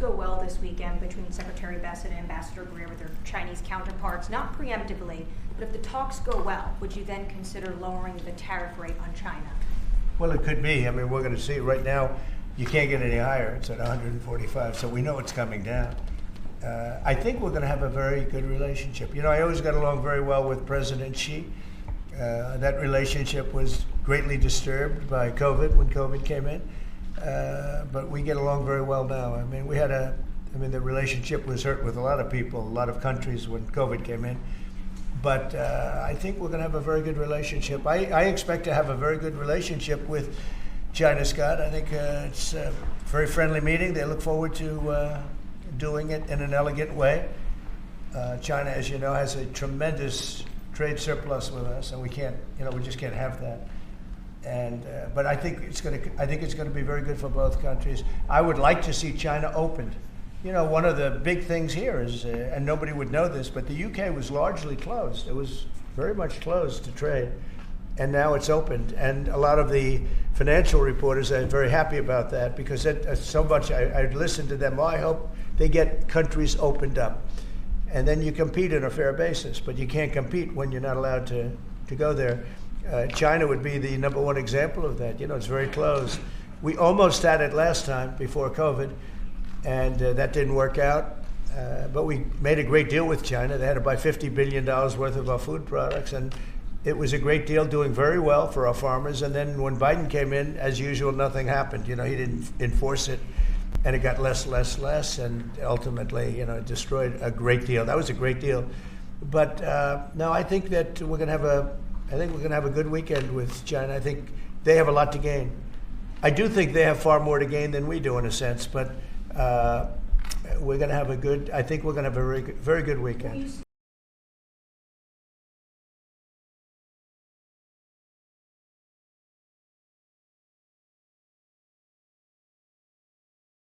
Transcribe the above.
go well this weekend between Secretary Bessent and Ambassador Greer with their Chinese counterparts, not preemptively, but if the talks go well, would you then consider lowering the tariff rate on China? Well, it could be. I mean, we're going to see. Right now, you can't get any higher. It's at 145, so we know it's coming down. I think we're going to have a very good relationship. You know, I always got along very well with President Xi. That relationship was greatly disturbed by COVID when COVID came in, but we get along very well now. I mean, the relationship was hurt with a lot of people, a lot of countries when COVID came in. But I think we're going to have a very good relationship. I expect to have a very good relationship with China, Scott. I think it's a very friendly meeting. They look forward to doing it in an elegant way. China, as you know, has a tremendous trade surplus with us, and we just can't have that. And but I think it's going to be very good for both countries. I would like to see China opened. You know, one of the big things here is, and nobody would know this, but the UK was largely closed. It was very much closed to trade, and now it's opened. And a lot of the financial reporters are very happy about that because so much. I listened to them. Well, I hope they get countries opened up, and then you compete on a fair basis. But you can't compete when you're not allowed to go there. China would be the number one example of that. You know, it's very closed. We almost had it last time before COVID, and that didn't work out. But we made a great deal with China. They had to buy $50 billion worth of our food products, and it was a great deal, doing very well for our farmers. And then when Biden came in, as usual, nothing happened. You know, he didn't enforce it, and it got less, and ultimately, you know, it destroyed a great deal. That was a great deal. But no, I think that we're going to have a good weekend with China. I think they have a lot to gain. I do think they have far more to gain than we do, in a sense. But we're going to have a very good weekend.